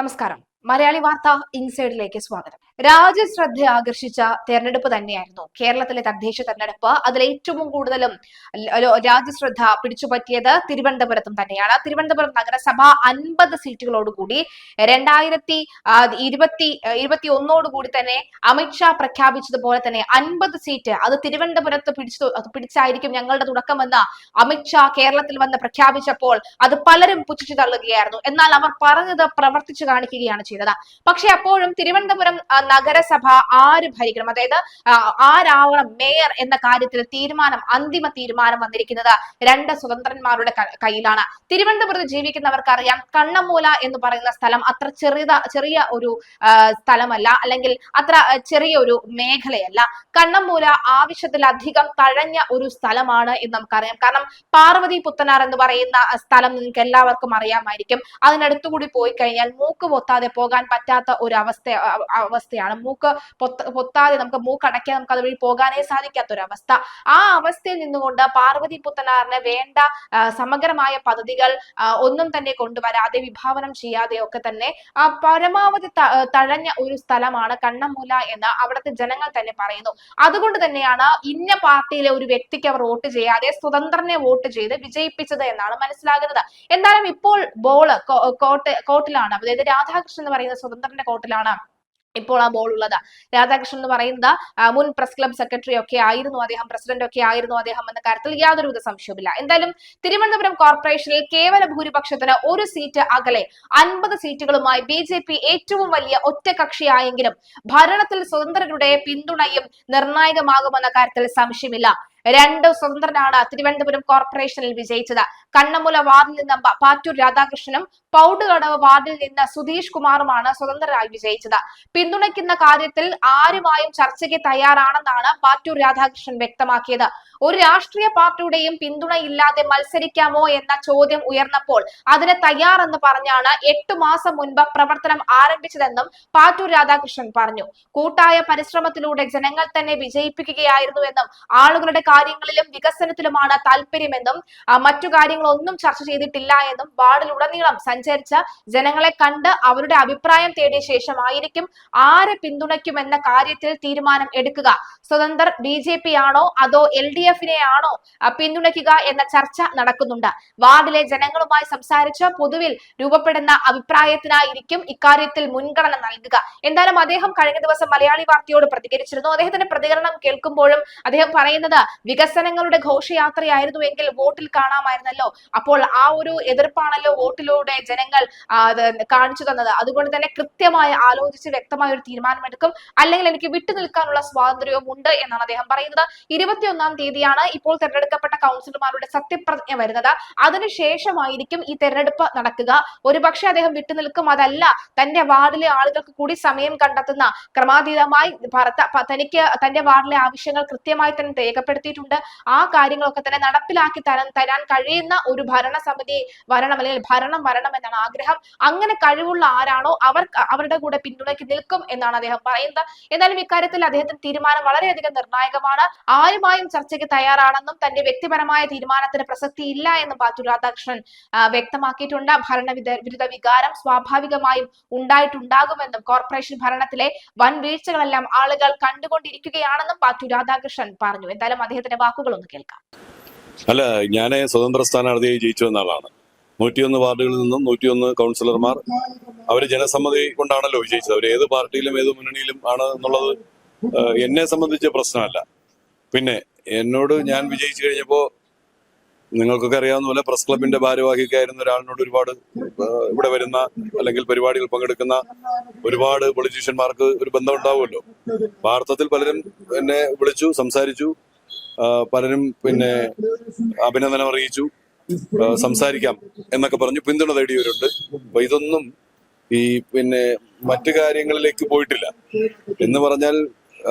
നമസ്കാരം. മലയാളി വാർത്ത ഇൻസൈഡിലേക്ക് സ്വാഗതം. രാജ്യശ്രദ്ധ ആകർഷിച്ച തെരഞ്ഞെടുപ്പ് തന്നെയായിരുന്നു കേരളത്തിലെ തദ്ദേശ തെരഞ്ഞെടുപ്പ്. അതിൽ ഏറ്റവും കൂടുതലും രാജ്യശ്രദ്ധ പിടിച്ചുപറ്റിയത് തിരുവനന്തപുരത്തും തന്നെയാണ്. തിരുവനന്തപുരം നഗരസഭ 50 സീറ്റുകളോടുകൂടി 2021 തന്നെ അമിത്ഷാ പ്രഖ്യാപിച്ചതുപോലെ തന്നെ 50 സീറ്റ് അത് തിരുവനന്തപുരത്ത് പിടിച്ചായിരിക്കും ഞങ്ങളുടെ തുടക്കമെന്ന് അമിത്ഷാ കേരളത്തിൽ വന്ന് പ്രഖ്യാപിച്ചപ്പോൾ അത് പലരും പുച്ഛിച്ചു തള്ളുകയായിരുന്നു. എന്നാൽ അവർ പറഞ്ഞത് പ്രവർത്തിച്ചു കാണിക്കുകയാണ് ചെയ്തത്. പക്ഷെ അപ്പോഴും തിരുവനന്തപുരം നഗരസഭ ആര് ഭരിക്കണം, അതായത് ആരാവണം മേയർ എന്ന കാര്യത്തിൽ അന്തിമ തീരുമാനം വന്നിരിക്കുന്നത് 2 സ്വതന്ത്രന്മാരുടെ കയ്യിലാണ്. തിരുവനന്തപുരത്ത് ജീവിക്കുന്നവർക്ക് അറിയാം, കണ്ണമൂല എന്ന് പറയുന്ന സ്ഥലം അത്ര ചെറിയ ഒരു സ്ഥലമല്ല, അല്ലെങ്കിൽ അത്ര ചെറിയ ഒരു മേഖലയല്ല. കണ്ണമൂല ആവശ്യത്തിലധികം തഴഞ്ഞ ഒരു സ്ഥലമാണ് എന്ന് നമുക്കറിയാം. കാരണം പാർവതി പുത്തനാർ എന്ന് പറയുന്ന സ്ഥലം നിങ്ങൾക്ക് എല്ലാവർക്കും അറിയാമായിരിക്കും. അതിനടുത്തുകൂടി പോയി കഴിഞ്ഞാൽ മൂക്ക് പൊത്താതെ പോകാൻ പറ്റാത്ത ഒരു അവസ്ഥയാണ്. മൂക്ക് പൊത്താതെ മൂക്കടയ്ക്കാൻ നമുക്ക് അതുവഴി പോകാനേ സാധിക്കാത്ത ഒരു അവസ്ഥ. ആ അവസ്ഥയിൽ നിന്നുകൊണ്ട് പാർവതി പുത്തനാറിന് വേണ്ട സമഗ്രമായ പദ്ധതികൾ ഒന്നും തന്നെ കൊണ്ടുവരാതെ, വിഭാവനം ചെയ്യാതെ ഒക്കെ തന്നെ പരമാവധി തഴഞ്ഞ ഒരു സ്ഥലമാണ് കണ്ണമൂല എന്ന് അവിടുത്തെ ജനങ്ങൾ തന്നെ പറയുന്നു. അതുകൊണ്ട് തന്നെയാണ് ഇന്ന പാർട്ടിയിലെ ഒരു വ്യക്തിക്ക് അവർ വോട്ട് ചെയ്യാതെ സ്വതന്ത്രനെ വോട്ട് ചെയ്ത് വിജയിപ്പിച്ചത് എന്നാണ് മനസ്സിലാകുന്നത്. എന്തായാലും ഇപ്പോൾ ബോള് കോർട്ടിലാണ്, അതായത് രാധാകൃഷ്ണൻ എന്ന് പറയുന്ന സ്വതന്ത്രന്റെ കോർട്ടിലാണ് ഇപ്പോൾ ആ ബോൾ ഉള്ളത്. രാധാകൃഷ്ണൻ എന്ന് പറയുന്നത് മുൻ പ്രസ് ക്ലബ് സെക്രട്ടറി ഒക്കെ ആയിരുന്നു അദ്ദേഹം, പ്രസിഡന്റ് ഒക്കെ ആയിരുന്നു അദ്ദേഹം എന്ന കാര്യത്തിൽ യാതൊരുവിധ സംശയവുമില്ല. എന്തായാലും തിരുവനന്തപുരം കോർപ്പറേഷനിൽ കേവല ഭൂരിപക്ഷത്തിന് 1 സീറ്റ് അകലെ 50 സീറ്റുകളുമായി BJP ഏറ്റവും വലിയ ഒറ്റകക്ഷിയായെങ്കിലും ഭരണത്തിൽ സ്വതന്ത്രരുടെ പിന്തുണയും നിർണായകമാകുമെന്ന കാര്യത്തിൽ സംശയമില്ല. 2 സ്വതന്ത്രനാണ് തിരുവനന്തപുരം കോർപ്പറേഷനിൽ വിജയിച്ചത്. കണ്ണമുല വാർഡിൽ നിന്ന് പാറ്റൂർ രാധാകൃഷ്ണനും പൗഡുകടവ് വാർഡിൽ നിന്ന് സുധീഷ് കുമാറുമാണ് സ്വതന്ത്രരായി വിജയിച്ചത്. പിന്തുണയ്ക്കുന്ന കാര്യത്തിൽ ആരുമായും ചർച്ചയ്ക്ക് തയ്യാറാണെന്നാണ് പാറ്റൂർ രാധാകൃഷ്ണൻ വ്യക്തമാക്കിയത്. ഒരു രാഷ്ട്രീയ പാർട്ടിയുടെയും പിന്തുണയില്ലാതെ മത്സരിക്കാമോ എന്ന ചോദ്യം ഉയർന്നപ്പോൾ അതിന് തയ്യാറെന്ന് പറഞ്ഞാണ് 8 മാസം മുൻപ് പ്രവർത്തനം ആരംഭിച്ചതെന്നും പാറ്റൂർ രാധാകൃഷ്ണൻ പറഞ്ഞു. കൂട്ടായ പരിശ്രമത്തിലൂടെ ജനങ്ങൾ തന്നെ വിജയിപ്പിക്കുകയായിരുന്നുവെന്നും ആളുകളുടെ കാര്യങ്ങളിലും വികസനത്തിലുമാണ് താല്പര്യമെന്നും മറ്റു കാര്യങ്ങളൊന്നും ചർച്ച ചെയ്തിട്ടില്ല എന്നും വാർഡിലുടനീളം സഞ്ചരിച്ച ജനങ്ങളെ കണ്ട് അവരുടെ അഭിപ്രായം തേടിയ ശേഷമായിരിക്കും ആരെ പിന്തുണയ്ക്കുമെന്ന കാര്യത്തിൽ തീരുമാനം എടുക്കുക. സ്വതന്ത്ര BJP ആണോ അതോ LDF-നെ ആണോ പിന്തുണയ്ക്കുക എന്ന ചർച്ച നടക്കുന്നുണ്ട്. വാർഡിലെ ജനങ്ങളുമായി സംസാരിച്ച് പൊതുവിൽ രൂപപ്പെടുന്ന അഭിപ്രായത്തിനായിരിക്കും ഇക്കാര്യത്തിൽ മുൻഗണന നൽകുക. എന്തായാലും അദ്ദേഹം കഴിഞ്ഞ ദിവസം മലയാളി വാർത്തയോട് പ്രതികരിച്ചിരുന്നു. അദ്ദേഹത്തിന്റെ പ്രതികരണം കേൾക്കുമ്പോഴും അദ്ദേഹം പറയുന്നത് വികസനങ്ങളുടെ ഘോഷയാത്രയായിരുന്നുവെങ്കിൽ വോട്ടിൽ കാണാമായിരുന്നല്ലോ. അപ്പോൾ ആ ഒരു എതിർപ്പാണല്ലോ വോട്ടിലൂടെ ജനങ്ങൾ കാണിച്ചു തന്നത്. അതുകൊണ്ട് തന്നെ കൃത്യമായി ആലോചിച്ച് വ്യക്തമായ ഒരു തീരുമാനമെടുക്കും, അല്ലെങ്കിൽ എനിക്ക് വിട്ടുനിൽക്കാനുള്ള സ്വാതന്ത്ര്യവും ഉണ്ട് എന്നാണ് അദ്ദേഹം പറയുന്നത്. 21-ാം തീയതിയാണ് ഇപ്പോൾ തെരഞ്ഞെടുക്കപ്പെട്ട കൗൺസിലർമാരുടെ സത്യപ്രതിജ്ഞ വരുന്നത്. അതിനുശേഷമായിരിക്കും ഈ തെരഞ്ഞെടുപ്പ് നടക്കുക. ഒരുപക്ഷെ അദ്ദേഹം വിട്ടുനിൽക്കും. അതല്ല, തന്റെ വാർഡിലെ ആളുകൾക്ക് കൂടി സമയം കണ്ടെത്തുന്ന ക്രമാതീതമായി തനിക്ക് തന്റെ വാർഡിലെ ആവശ്യങ്ങൾ കൃത്യമായി തന്നെ രേഖപ്പെടുത്തിയിട്ടുണ്ട്. ആ കാര്യങ്ങളൊക്കെ തന്നെ നടപ്പിലാക്കി തരാൻ കഴിയുന്ന ഒരു ഭരണസമിതി വരണം, അല്ലെങ്കിൽ ഭരണം വരണം എന്നാണ് ആഗ്രഹം. അങ്ങനെ കഴിവുള്ള ആരാണോ അവരുടെ കൂടെ പിന്തുണയ്ക്ക് നിൽക്കും എന്നാണ് അദ്ദേഹം പറയുന്നത്. എന്നാലും ഇക്കാര്യത്തിൽ അദ്ദേഹത്തിന്റെ തീരുമാനം വളരെയധികം നിർണായകമാണ്. ആരുമായും ചർച്ചയ്ക്ക് തയ്യാറാണെന്നും തന്റെ വ്യക്തിപരമായ തീരുമാനത്തിന് പ്രസക്തി ഇല്ല എന്നും പാറ്റൂർ രാധാകൃഷ്ണൻ വ്യക്തമാക്കിയിട്ടുണ്ട്. ഭരണവിരുദ്ധ വികാരം സ്വാഭാവികമായും ഉണ്ടായിട്ടുണ്ടാകുമെന്നും കോർപ്പറേഷൻ ഭരണത്തിലെ വൻ വീഴ്ചകളെല്ലാം ആളുകൾ കണ്ടുകൊണ്ടിരിക്കുകയാണെന്നും പാറ്റൂർ രാധാകൃഷ്ണൻ പറഞ്ഞു. എന്തായാലും അദ്ദേഹത്തിന്റെ വാക്കുകൾ ഒന്ന് കേൾക്കാം. അല്ല, ഞാൻ സ്വതന്ത്ര സ്ഥാനാർത്ഥിയായി ജയിച്ചു വന്ന ആളാണ്. 101 വാർഡുകളിൽ നിന്നും 101 കൗൺസിലർമാർ അവര് ജനസമ്മതി കൊണ്ടാണല്ലോ വിജയിച്ചത്. അവർ ഏത് പാർട്ടിയിലും ഏത് മുന്നണിയിലും ആണ് എന്നുള്ളത് എന്നെ സംബന്ധിച്ച പ്രശ്നമല്ല. പിന്നെ എന്നോട് ഞാൻ വിജയിച്ചു കഴിഞ്ഞപ്പോ നിങ്ങൾക്കൊക്കെ അറിയാവുന്ന പോലെ പ്രസ് ക്ലബിന്റെ ഭാരവാഹിക്കായിരുന്ന ഒരാളിനോട് ഒരുപാട് ഇവിടെ വരുന്ന അല്ലെങ്കിൽ പരിപാടികൾ പങ്കെടുക്കുന്ന ഒരുപാട് പൊളിറ്റീഷ്യന്മാർക്ക് ഒരു ബന്ധം ഉണ്ടാവുമല്ലോ. വാർത്തത്തിൽ പലരും എന്നെ വിളിച്ചു, സംസാരിച്ചു, പലരും പിന്നെ അഭിനന്ദനം അറിയിച്ചു, സംസാരിക്കാം എന്നൊക്കെ പറഞ്ഞു പിന്തുണ തേടിയവരുണ്ട്. അപ്പൊ ഇതൊന്നും ഈ പിന്നെ മറ്റു കാര്യങ്ങളിലേക്ക് പോയിട്ടില്ല. എന്ന് പറഞ്ഞാൽ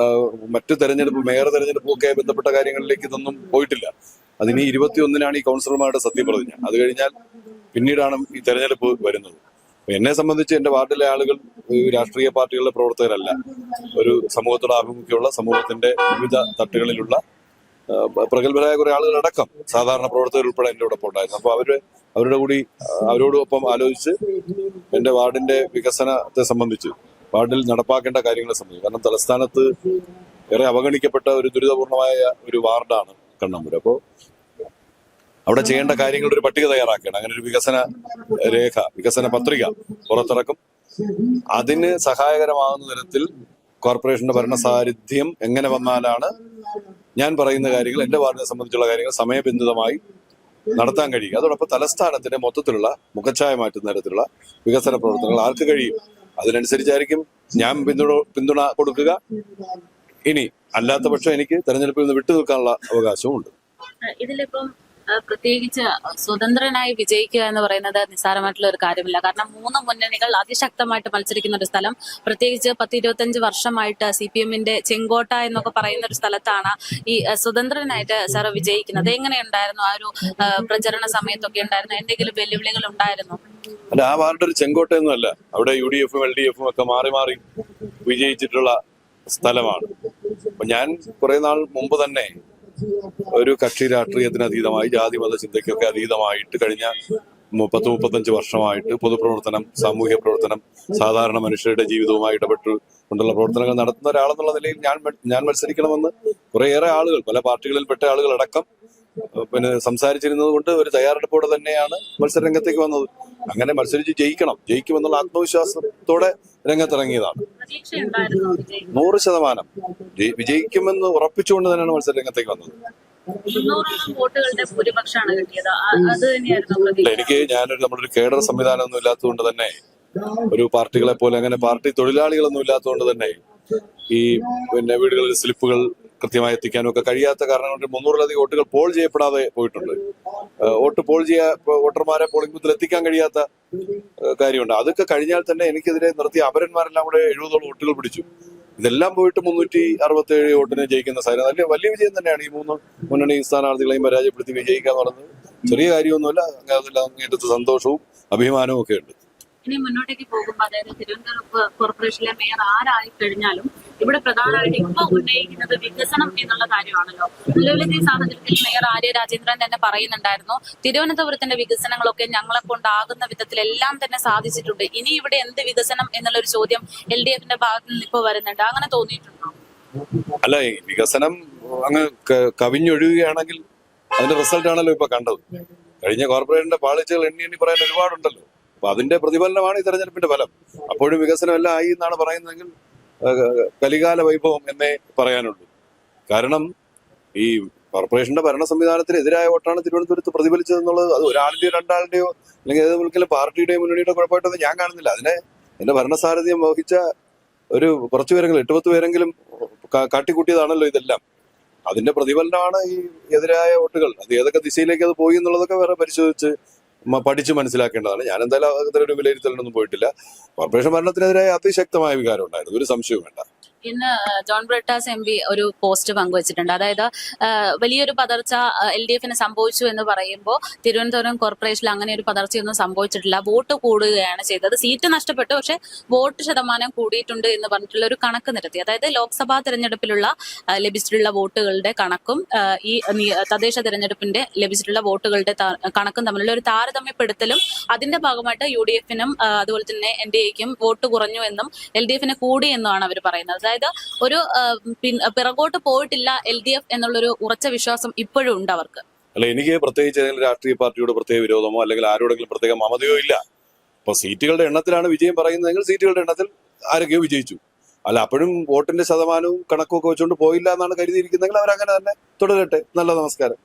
മറ്റു തെരഞ്ഞെടുപ്പ്, മേയർ തെരഞ്ഞെടുപ്പും ഒക്കെ ബന്ധപ്പെട്ട കാര്യങ്ങളിലേക്ക് ഇതൊന്നും പോയിട്ടില്ല. അതിന് 21-നാണ് ഈ കൗൺസിലർമാരുടെ സത്യപ്രതിജ്ഞ. അത് കഴിഞ്ഞാൽ പിന്നീടാണ് ഈ തെരഞ്ഞെടുപ്പ് വരുന്നത്. എന്നെ സംബന്ധിച്ച് എന്റെ വാർഡിലെ ആളുകൾ രാഷ്ട്രീയ പാർട്ടികളുടെ പ്രവർത്തകരല്ല. ഒരു സമൂഹത്തോട് ആഭിമുഖ്യമുള്ള, സമൂഹത്തിന്റെ വിവിധ തട്ടുകളിലുള്ള പ്രഗത്ഭരായ കുറെ ആളുകളടക്കം സാധാരണ പ്രവർത്തകർ ഉൾപ്പെടെ എന്റെ ഒപ്പം ഉണ്ടായിരുന്നു. അപ്പൊ അവര് അവരോടൊപ്പം ആലോചിച്ച് എൻ്റെ വാർഡിന്റെ വികസനത്തെ സംബന്ധിച്ച്, വാർഡിൽ നടപ്പാക്കേണ്ട കാര്യങ്ങളെ സംബന്ധിച്ച്, കാരണം തലസ്ഥാനത്ത് ഏറെ അവഗണിക്കപ്പെട്ട ഒരു ദുരിതപൂർണമായ ഒരു വാർഡാണ് കണ്ണമ്പൂർ. അപ്പോൾ അവിടെ ചെയ്യേണ്ട കാര്യങ്ങളുടെ ഒരു പട്ടിക തയ്യാറാക്കുകയാണ്. അങ്ങനെ ഒരു വികസന പത്രിക പുറത്തിറക്കും. അതിന് സഹായകരമാകുന്ന തരത്തിൽ കോർപ്പറേഷന്റെ ഭരണസാരഥ്യം എങ്ങനെ വന്നാലാണ് ഞാൻ പറയുന്ന കാര്യങ്ങൾ, എന്റെ വാർഡിനെ സംബന്ധിച്ചുള്ള കാര്യങ്ങൾ സമയബന്ധിതമായി നടത്താൻ കഴിയുക. അതോടൊപ്പം തലസ്ഥാനത്തിന്റെ മൊത്തത്തിലുള്ള മുഖച്ഛായ മാറ്റുന്ന തരത്തിലുള്ള വികസന പ്രവർത്തനങ്ങൾ ആർക്ക് കഴിയും അതിനനുസരിച്ചായിരിക്കും ഞാൻ പിന്തുണ കൊടുക്കുക. ഇനി അല്ലാത്ത പക്ഷം എനിക്ക് തെരഞ്ഞെടുപ്പിൽ നിന്ന് വിട്ടു നിൽക്കാനുള്ള അവകാശവും ഉണ്ട്. ഇതിലിപ്പം പ്രത്യേകിച്ച് സ്വതന്ത്രനായി വിജയിക്കുക എന്ന് പറയുന്നത് നിസ്സാരമായിട്ടുള്ള ഒരു കാര്യമില്ല. കാരണം 3 മുന്നണികൾ അതിശക്തമായിട്ട് മത്സരിക്കുന്ന ഒരു സ്ഥലം, പ്രത്യേകിച്ച് 10-25 വർഷമായിട്ട് CPM-ന്റെ ചെങ്കോട്ട എന്നൊക്കെ പറയുന്ന ഒരു സ്ഥലത്താണ് ഈ സ്വതന്ത്രനായിട്ട് സാർ വിജയിക്കുന്നത്. എങ്ങനെയുണ്ടായിരുന്നു ആ ഒരു പ്രചരണ സമയത്തൊക്കെ? ഉണ്ടായിരുന്നു എന്തെങ്കിലും വെല്ലുവിളികൾ ഉണ്ടായിരുന്നു? അല്ല, ആ വാർഡ് ഒരു ചെങ്കോട്ടയൊന്നും അല്ല. അവിടെ UDF-ഉം LDF-ഉം ഒക്കെ മാറി മാറി വിജയിച്ചിട്ടുള്ള സ്ഥലമാണ്. അപ്പൊ ഞാൻ കുറെ നാൾ മുമ്പ് തന്നെ ഒരു കക്ഷി രാഷ്ട്രീയത്തിന് അതീതമായി, ജാതി മത ചിന്തയ്ക്കൊക്കെ അതീതമായിട്ട് കഴിഞ്ഞ 30-35 വർഷമായിട്ട് പൊതുപ്രവർത്തനം, സാമൂഹ്യ പ്രവർത്തനം, സാധാരണ മനുഷ്യരുടെ ജീവിതവുമായി ഇടപെട്ട് കൊണ്ടുള്ള പ്രവർത്തനങ്ങൾ നടത്തുന്ന ഒരാളെന്നുള്ള നിലയിൽ ഞാൻ മത്സരിക്കണമെന്ന് കുറേയേറെ ആളുകൾ, പല പാർട്ടികളിൽ പെട്ട ആളുകൾ അടക്കം സംസാരിച്ചിരുന്നത് കൊണ്ട് ഒരു തയ്യാറെടുപ്പോടെ തന്നെയാണ് മത്സരരംഗത്തേക്ക് വന്നത്. അങ്ങനെ മത്സരിച്ച് ജയിക്കുമെന്നുള്ള ആത്മവിശ്വാസത്തോടെ രംഗത്തിറങ്ങിയതാണ്. 100% വിജയിക്കുമെന്ന് ഉറപ്പിച്ചുകൊണ്ട് തന്നെയാണ് മത്സരരംഗത്തേക്ക് വന്നത്. നമ്മളൊരു കേഡർ സംവിധാനം ഒന്നും ഇല്ലാത്തതുകൊണ്ട് തന്നെ, ഒരു പാർട്ടികളെ പോലെ അങ്ങനെ പാർട്ടി തൊഴിലാളികളൊന്നും ഇല്ലാത്തതുകൊണ്ട് തന്നെ ഈ വീടുകളിൽ സ്ലിപ്പുകൾ കൃത്യമായി എത്തിക്കാനും ഒക്കെ കഴിയാത്ത കാരണം കൊണ്ട് 300-ലധികം വോട്ടുകൾ പോൾ ചെയ്യപ്പെടാതെ പോയിട്ടുണ്ട്. വോട്ടർമാരെ പോളിംഗ് ബൂത്തിൽ എത്തിക്കാൻ കഴിയാത്ത കാര്യമുണ്ട്. അതൊക്കെ കഴിഞ്ഞാൽ തന്നെ എനിക്കെതിരെ നിർത്തിയ അപരന്മാരെല്ലാം കൂടെ 70ഓളം വോട്ടുകൾ പിടിച്ചു. ഇതെല്ലാം പോയിട്ട് 367 വോട്ടിന് ജയിക്കുന്ന സാധനം വലിയ വിജയം തന്നെയാണ്. ഈ 3 മുന്നണി സ്ഥാനാർത്ഥികളെയും പരാജയപ്പെടുത്തി വിജയിക്കുക എന്ന് പറയുന്നത് ചെറിയ കാര്യമൊന്നുമല്ല. അങ്ങേറ്റത്ത് സന്തോഷവും അഭിമാനവും ഒക്കെ ഉണ്ട്. ഇനി മുന്നോട്ടേക്ക് പോകുമ്പോൾ, അതായത് തിരുവനന്തപുരം കോർപ്പറേഷനിലെ മേയർ ആരായി കഴിഞ്ഞാലും ഇവിടെ പ്രധാനമായിട്ട് ഇപ്പൊ ഉന്നയിക്കുന്നത് വികസനം എന്നുള്ള കാര്യമാണല്ലോ. നിലവിലത്തെ സാഹചര്യത്തിൽ മേയർ ആര്യ രാജേന്ദ്രൻ തന്നെ പറയുന്നുണ്ടായിരുന്നു, തിരുവനന്തപുരത്തിന്റെ വികസനങ്ങളൊക്കെ ഞങ്ങളെ കൊണ്ടാകുന്ന വിധത്തിലെല്ലാം തന്നെ സാധിച്ചിട്ടുണ്ട്, ഇനി ഇവിടെ എന്ത് വികസനം എന്നുള്ളൊരു ചോദ്യം LDF-ന്റെ ഭാഗത്ത് നിന്ന് ഇപ്പൊ വരുന്നുണ്ട്. അങ്ങനെ തോന്നിയിട്ടുണ്ടോ? അല്ല, ഈ വികസനം അങ്ങ് കവിഞ്ഞൊഴുകുകയാണെങ്കിൽ അതിന്റെ റിസൾട്ട് ആണല്ലോ ഇപ്പൊ കണ്ടത്. കഴിഞ്ഞ കോർപ്പറേഷന്റെ പാളിച്ചകൾ എണ്ണി പറയാൻ ഒരുപാടുണ്ടല്ലോ. അപ്പൊ അതിന്റെ പ്രതിഫലനമാണ് ഈ തെരഞ്ഞെടുപ്പിന്റെ ഫലം. അപ്പോഴും വികസനം എല്ലാം ആയി എന്നാണ് പറയുന്നതെങ്കിൽ കലികാല വൈഭവം എന്നേ പറയാനുള്ളൂ. കാരണം ഈ കോർപ്പറേഷന്റെ ഭരണ സംവിധാനത്തിനെതിരായ വോട്ടാണ് തിരുവനന്തപുരത്ത് പ്രതിഫലിച്ചതെന്നുള്ളത് അത് ഒരാളിന്റെയോ രണ്ടാളുടെയോ അല്ലെങ്കിൽ ഏതെങ്കിലും പാർട്ടിയുടെയോ മുന്നണിയുടെ കുഴപ്പമായിട്ടൊന്നും ഞാൻ കാണുന്നില്ല. എന്റെ ഭരണസാരഥ്യം വഹിച്ച ഒരു കുറച്ചു പേരെങ്കിലും 8-10 പേരെങ്കിലും കാട്ടിക്കൂട്ടിയതാണല്ലോ ഇതെല്ലാം. അതിന്റെ പ്രതിഫലനമാണ് ഈ എതിരായ വോട്ടുകൾ. അത് ഏതൊക്കെ ദിശയിലേക്ക് അത് പോയി എന്നുള്ളതൊക്കെ വേറെ പരിശോധിച്ച് പഠിച്ച് മനസ്സിലാക്കേണ്ടതാണ്. ഞാൻ എന്തായാലും അത്തരം വിലയിരുത്തലൊന്നും പോയിട്ടില്ല. കോർപ്പറേഷൻ ഭരണത്തിനെതിരായ അതിശക്തമായ വികാരം ഉണ്ടായിരുന്നു, ഒരു സംശയവും വേണ്ട. ഇന്ന് ജോൺ ബ്രിട്ടാസ് MP ഒരു പോസ്റ്റ് പങ്കുവച്ചിട്ടുണ്ട്. അതായത് വലിയൊരു പതർച്ച LDF-ന് സംഭവിച്ചു എന്ന് പറയുമ്പോൾ തിരുവനന്തപുരം കോർപ്പറേഷനിൽ അങ്ങനെ ഒരു പതർച്ചയൊന്നും സംഭവിച്ചിട്ടില്ല, വോട്ട് കൂടുകയാണ് ചെയ്തത്. സീറ്റ് നഷ്ടപ്പെട്ടു, പക്ഷെ വോട്ട് ശതമാനം കൂടിയിട്ടുണ്ട് എന്ന് പറഞ്ഞിട്ടുള്ള ഒരു കണക്ക് നിരത്തി. അതായത് ലോക്സഭാ തെരഞ്ഞെടുപ്പിലുള്ള ലഭിച്ചിട്ടുള്ള വോട്ടുകളുടെ കണക്കും ഈ തദ്ദേശ തെരഞ്ഞെടുപ്പിന്റെ ലഭിച്ചിട്ടുള്ള വോട്ടുകളുടെ കണക്കും തമ്മിലുള്ള ഒരു താരതമ്യപ്പെടുത്തലും അതിന്റെ ഭാഗമായിട്ട് UDF-നും അതുപോലെ തന്നെ NDA-ക്കും വോട്ട് കുറഞ്ഞു എന്നും LDF-ന് കൂടി എന്നുമാണ് അവർ പറയുന്നത്. അതായത് ഒരു പിറകോട്ട് പോയിട്ടില്ല LDF എന്നുള്ളൊരു ഉറച്ച വിശ്വാസം ഇപ്പോഴും ഉണ്ട് അവർക്ക്. അല്ല, എനിക്ക് പ്രത്യേകിച്ച് ഏതെങ്കിലും രാഷ്ട്രീയ പാർട്ടിയോട് പ്രത്യേക വിരോധമോ അല്ലെങ്കിൽ ആരോടെങ്കിലും പ്രത്യേക മമതയോ ഇല്ല. ഇപ്പൊ സീറ്റുകളുടെ എണ്ണത്തിലാണ് വിജയം പറയുന്നതെങ്കിൽ സീറ്റുകളുടെ എണ്ണത്തിൽ ആരൊക്കെയോ വിജയിച്ചു. അല്ല, അപ്പോഴും വോട്ടിന്റെ ശതമാനവും കണക്കും ഒക്കെ വെച്ചുകൊണ്ട് പോയില്ല എന്നാണ് കരുതിയിരിക്കുന്നെങ്കിൽ അവരങ്ങനെ തന്നെ തുടരട്ടെ. നല്ല നമസ്കാരം.